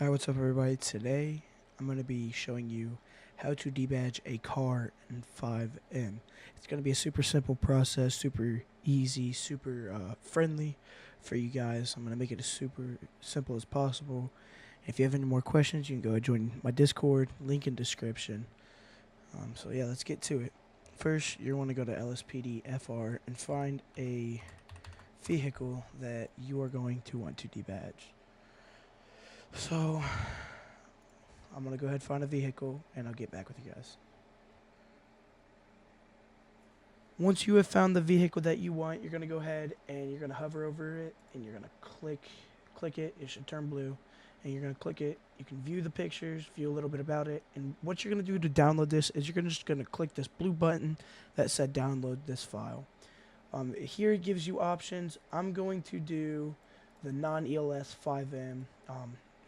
Hi, what's up everybody? Today I'm going to be showing you how to debadge a car in FiveM. It's going to be a super simple process, super easy, super friendly for you guys. I'm going to make it as super simple as possible. If you have any more questions, you can go and join my Discord, link in description. So yeah, let's get to it. First, you want to go to LSPD FR and find a vehicle that you are going to want to debadge. So I'm going to go ahead and find a vehicle, and I'll get back with you guys. Once you have found the vehicle that you want, you're going to go ahead and you're going to hover over it, and you're going to click it. It should turn blue, and you're going to click it. You can view the pictures, view a little bit about it, and what you're going to do to download this is you're just going to click this blue button that said download this file. Here it gives you options. I'm going to do the non-ELS FiveM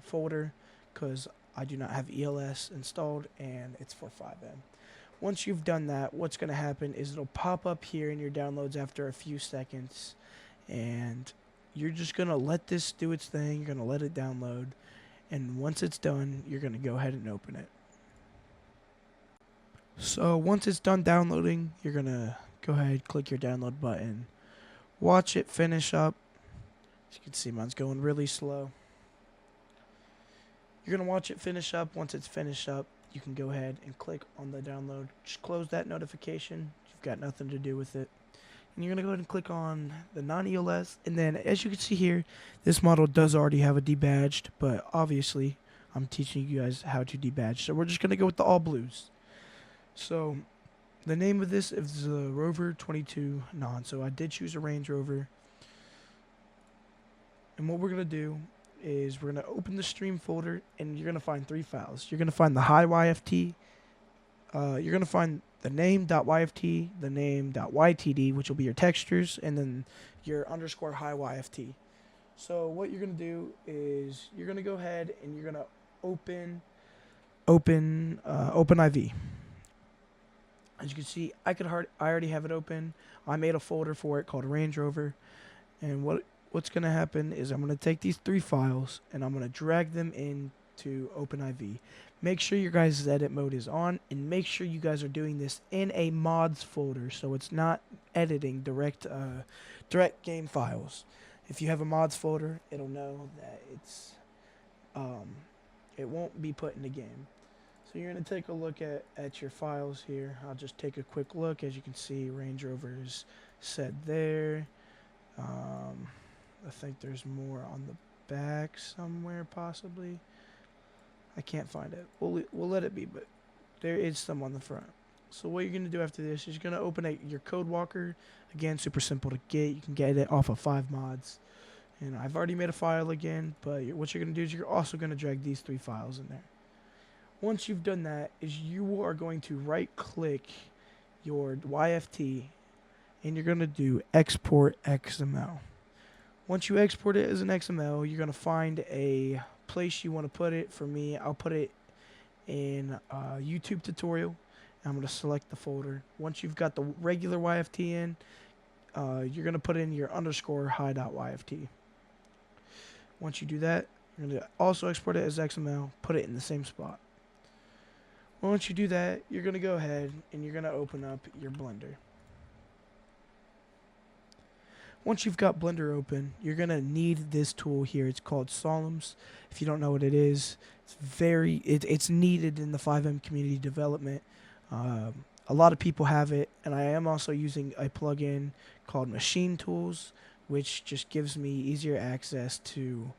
folder because I do not have ELS installed and it's for FiveM. Once you've done that, what's going to happen is it'll pop up here in your downloads after a few seconds, and you're just going to let this do its thing. You're going to let it download, and once it's done, you're going to go ahead and open it. So once it's done downloading, you're going to go ahead, click your download button, watch it finish up. As you can see, mine's going really slow. You're going to watch it finish up. Once it's finished up, you can go ahead and click on the download. Just close that notification. You've got nothing to do with it. And you're going to go ahead and click on the non-ELS. And then, as you can see here, this model does already have a debadged, but obviously, I'm teaching you guys how to debadge. So we're just going to go with the all blues. So the name of this is the Rover 22 Non. So I did choose a Range Rover. And what we're going to do is we're going to open the stream folder, and you're going to find three files. You're going to find the hi YFT. You're going to find the name.yft, the name.ytd, which will be your textures, and then your underscore hi YFT. So what you're going to do is you're going to go ahead and you're going to open IV. As you can see, I already have it open. I made a folder for it called Range Rover, and what's going to happen is I'm going to take these three files and I'm going to drag them into OpenIV. Make sure your guys' edit mode is on, and make sure you guys are doing this in a mods folder so it's not editing direct game files. If you have a mods folder, it'll know that it won't be put in the game. So you're going to take a look at your files here. I'll just take a quick look. As you can see, Range Rover is set there. I think there's more on the back somewhere, possibly. I can't find it. We'll let it be, but there is some on the front. So what you're going to do after this is you're going to open your code walker. Again, super simple to get. You can get it off of FiveMods. And I've already made a file again, but what you're going to do is you're also going to drag these three files in there. Once you've done that, is you are going to right-click your YFT, and you're going to do Export XML. Once you export it as an XML, you're going to find a place you want to put it. For me, I'll put it in YouTube tutorial. I'm going to select the folder. Once you've got the regular YFT in, you're going to put in your underscore hi.yft. Once you do that, you're going to also export it as XML, put it in the same spot. Once you do that, you're going to go ahead and you're going to open up your Blender. Once you've got Blender open, you're going to need this tool here. It's called Solemns. If you don't know what it is, it's needed in the FiveM community development. A lot of people have it, and I am also using a plugin called Machine Tools, which just gives me easier access to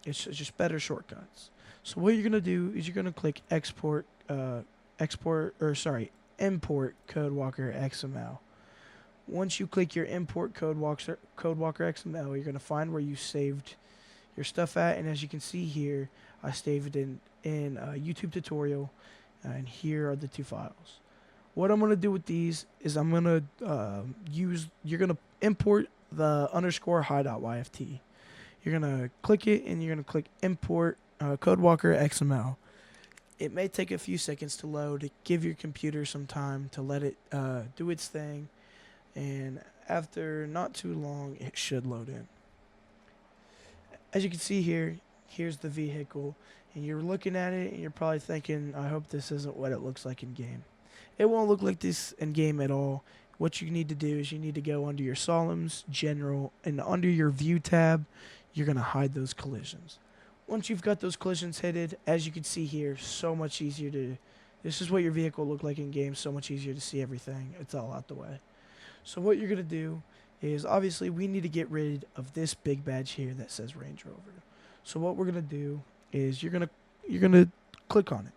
it's just better shortcuts. So what you're going to do is you're going to click import code walker XML. Once you click your import code walker XML, you're going to find where you saved your stuff at, and as you can see here, I saved it in YouTube tutorial, and here are the two files. What I'm going to do with these is I'm going to you're going to import the underscore hi.yft. You're going to click it, and you're going to click import code walker XML. It may take a few seconds to load. Give your computer some time to let it do its thing. And after not too long, it should load in. As you can see here, Here's the vehicle, and you're looking at it and you're probably thinking, I hope this isn't what it looks like in game. It won't look like this in game at all. What you need to do is you need to go under your Solemns, General, and under your View tab, you're going to hide those collisions. Once you've got those collisions hidden, as you can see here, so much easier to... This is what your vehicle looked like in game, so much easier to see everything. It's all out the way. So what you're going to do is, obviously, we need to get rid of this big badge here that says Range Rover. So what we're going to do is you're gonna click on it.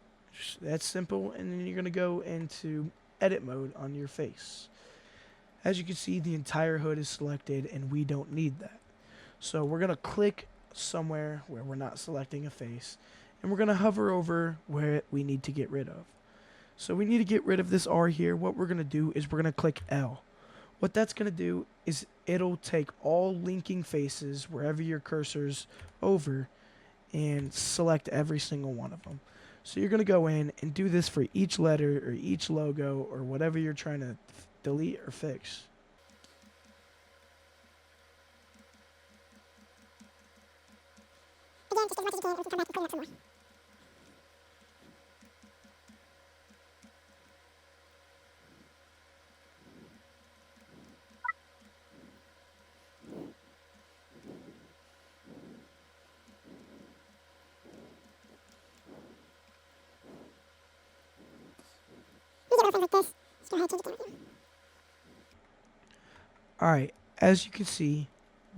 That's simple, and then you're going to go into edit mode on your face. As you can see, the entire hood is selected, and we don't need that. So we're going to click somewhere where we're not selecting a face, and we're going to hover over where we need to get rid of. So we need to get rid of this R here. What we're going to do is we're going to click L. What that's going to do is it'll take all linking faces wherever your cursor's over and select every single one of them. So you're going to go in and do this for each letter or each logo or whatever you're trying to delete or fix. Again, just as much as you can, we can come back and clean up some more. We get more things like this. Just go ahead and change the camera view. Alright, as you can see,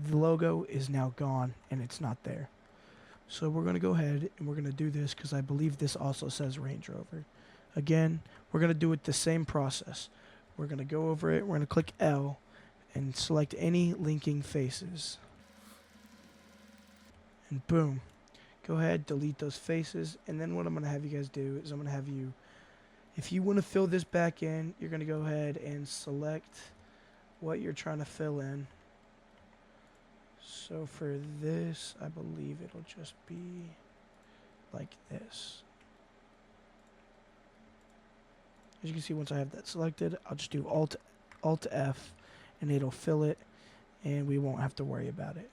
the logo is now gone and it's not there. So we're going to go ahead and we're going to do this because I believe this also says Range Rover. Again, we're going to do it the same process. We're going to go over it, we're going to click L and select any linking faces. And boom. Go ahead, delete those faces, and then what I'm going to have you guys do is I'm going to have you, if you want to fill this back in, you're going to go ahead and select what you're trying to fill in. So for this, I believe it'll just be like this. As you can see, once I have that selected, I'll just do Alt F, and it'll fill it, and we won't have to worry about it.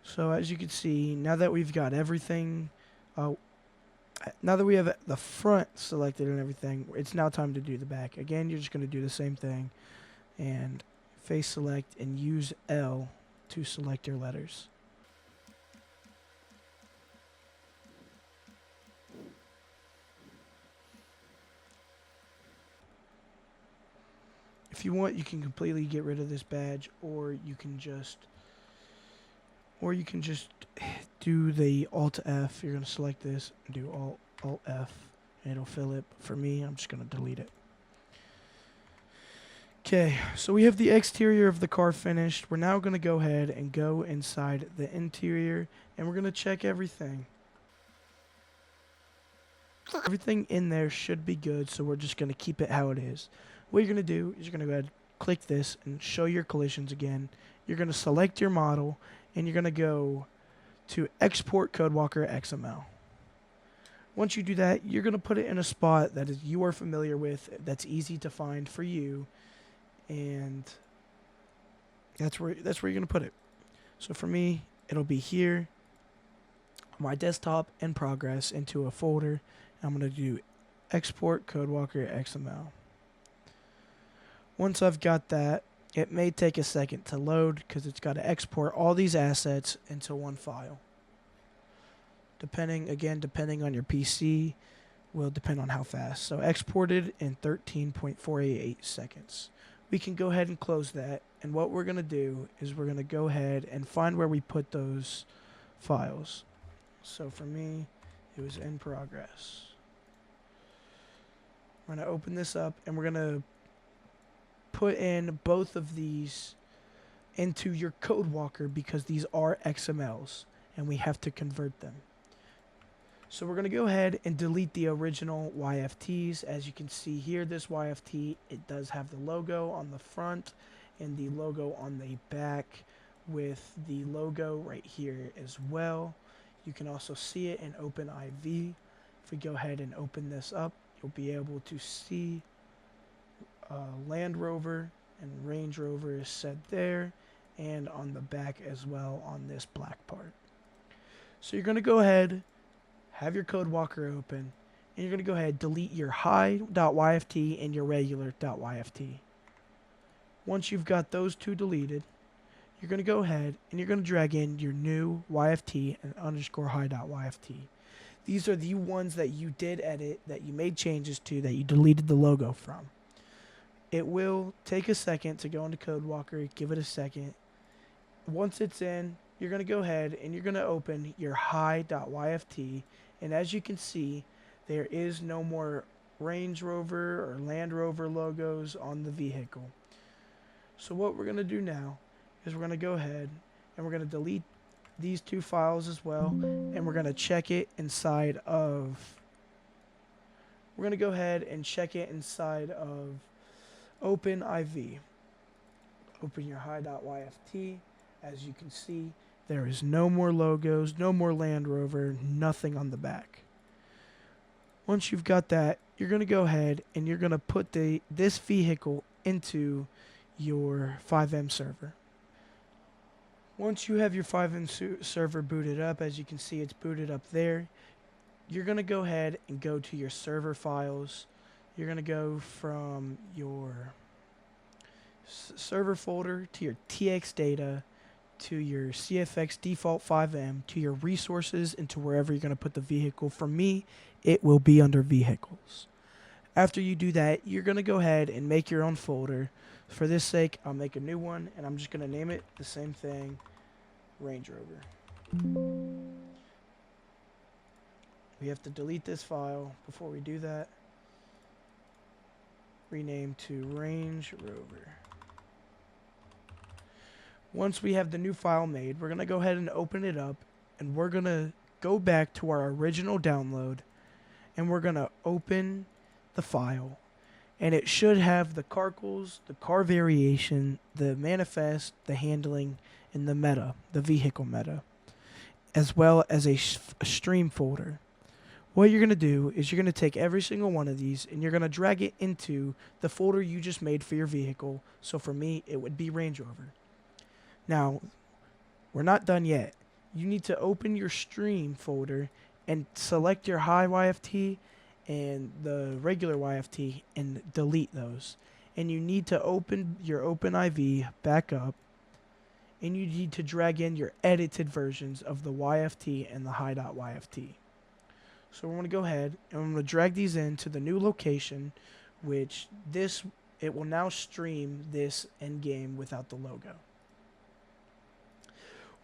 So as you can see, now that we've got everything, now that we have the front selected and everything, it's now time to do the back. Again, you're just going to do the same thing, and face select and use L to select your letters. If you want, you can completely get rid of this badge, or you can just do the Alt F. You're going to select this and do Alt F, and it'll fill it. For me, I'm just going to delete it. Okay, so we have the exterior of the car finished. We're now going to go ahead and go inside the interior, and we're going to check everything. Everything in there should be good, so we're just going to keep it how it is. What you're going to do is you're going to go ahead, click this, and show your collisions again. You're going to select your model, and you're going to go to Export CodeWalker XML. Once you do that, you're going to put it in a spot that you are familiar with, that's easy to find for you, and that's where you're going to put it. So for me, it'll be here, my desktop, in progress, into a folder. I'm going to do Export CodeWalker XML. Once I've got that, it may take a second to load because it's got to export all these assets into one file. Depending on your PC, will depend on how fast. So exported in 13.488 seconds. We can go ahead and close that, and what we're going to do is we're going to go ahead and find where we put those files. So for me, it was in progress. We're going to open this up, and we're going to put in both of these into your CodeWalker because these are XMLs, and we have to convert them. So we're going to go ahead and delete the original YFTs. As you can see here, this YFT, it does have the logo on the front and the logo on the back with the logo right here as well. You can also see it in OpenIV. If we go ahead and open this up, you'll be able to see Land Rover and Range Rover is set there, and on the back as well on this black part. So you're going to go ahead, have your code walker open, and you're going to go ahead delete your high.yft and your regular.yft. Once you've got those two deleted, you're going to go ahead and you're going to drag in your new YFT and underscore high.yft. These are the ones that you did edit, that you made changes to, that you deleted the logo from. It will take a second to go into Code Walker. Give it a second. Once it's in, you're going to go ahead and you're going to open your high.yft. And as you can see, there is no more Range Rover or Land Rover logos on the vehicle. So what we're going to do now is we're going to go ahead and we're going to delete these two files as well, and we're going to check it inside of OpenIV. Open your high.yft. As you can see, there is no more logos, no more Land Rover, nothing on the back. Once you've got that, you're going to go ahead and you're going to put this vehicle into your FiveM server. Once you have your FiveM server booted up, as you can see it's booted up there, you're going to go ahead and go to your server files. You're going to go from your server folder to your TX data to your CFX default FiveM to your resources and to wherever you're going to put the vehicle. For me, it will be under vehicles. After you do that, you're going to go ahead and make your own folder. For this sake, I'll make a new one, and I'm just going to name it the same thing, Range Rover. We have to delete this file before we do that. Rename to Range Rover. Once we have the new file made, we're going to go ahead and open it up, and we're going to go back to our original download, and we're going to open the file. And it should have the carcals, the car variation, the manifest, the handling, and the meta, the vehicle meta, as well as a stream folder. What you're going to do is you're going to take every single one of these and you're going to drag it into the folder you just made for your vehicle. So for me, it would be Range Rover. Now, we're not done yet. You need to open your stream folder and select your high YFT and the regular YFT and delete those. And you need to open your OpenIV back up, and you need to drag in your edited versions of the YFT and the high.yft. So we're going to go ahead and I'm going to drag these into the new location, which it will now stream this end game without the logo.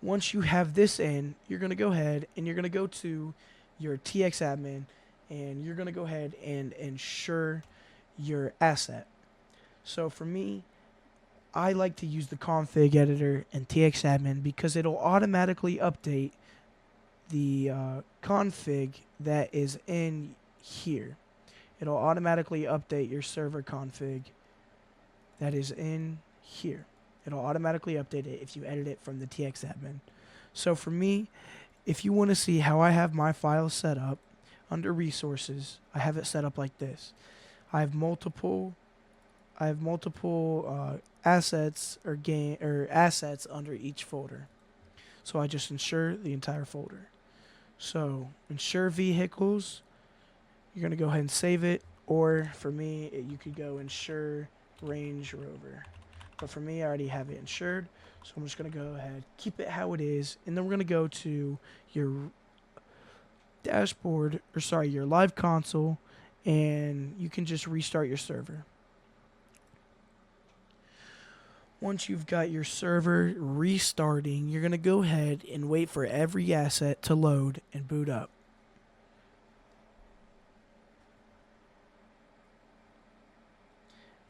Once you have this in, you're going to go ahead and you're going to go to your TX admin and you're going to go ahead and ensure your asset. So for me, I like to use the config editor and TX admin because it'll automatically update the config that is in here. It'll automatically update your server config that is in here. It'll automatically update it if you edit it from the TX admin. So for me, if you want to see how I have my files set up, under resources, I have it set up like this. I have multiple assets or assets under each folder. So I just ensure the entire folder. So ensure vehicles, you're going to go ahead and save it, or for me, you could go ensure Range Rover. But for me, I already have it insured, so I'm just going to go ahead, keep it how it is, and then we're going to go to your dashboard, or sorry, your live console, and you can just restart your server. Once you've got your server restarting, you're going to go ahead and wait for every asset to load and boot up.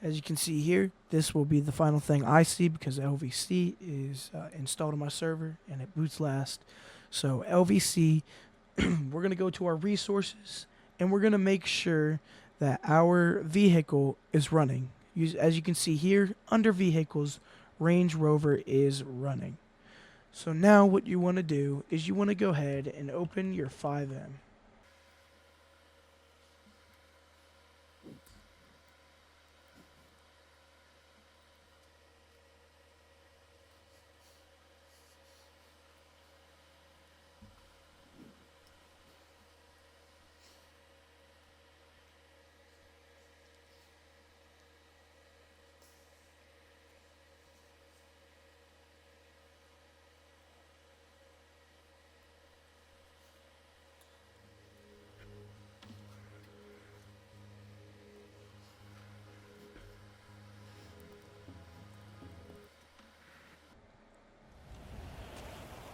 As you can see here, this will be the final thing I see because LVC is installed on my server and it boots last. So LVC, we're going to go to our resources and we're going to make sure that our vehicle is running. As you can see here, under vehicles, Range Rover is running. So now what you want to do is you want to go ahead and open your FiveM.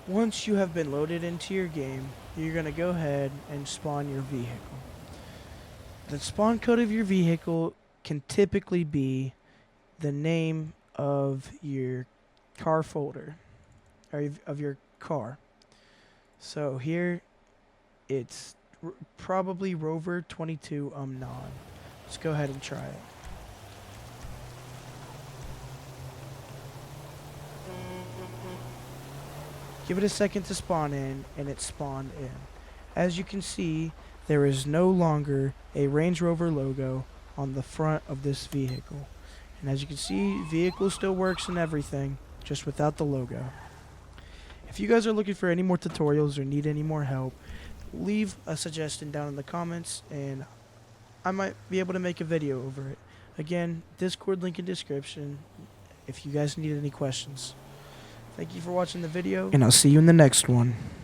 Once you have been loaded into your game, you're going to go ahead and spawn your vehicle. The spawn code of your vehicle can typically be the name of your car folder, or of your car. So here, it's probably Rover 22 non. Let's go ahead and try it. Give it a second to spawn in, and it spawned in. As you can see, there is no longer a Range Rover logo on the front of this vehicle. And as you can see, vehicle still works and everything, just without the logo. If you guys are looking for any more tutorials or need any more help, leave a suggestion down in the comments and I might be able to make a video over it. Again, Discord link in description if you guys need any questions. Thank you for watching the video, and I'll see you in the next one.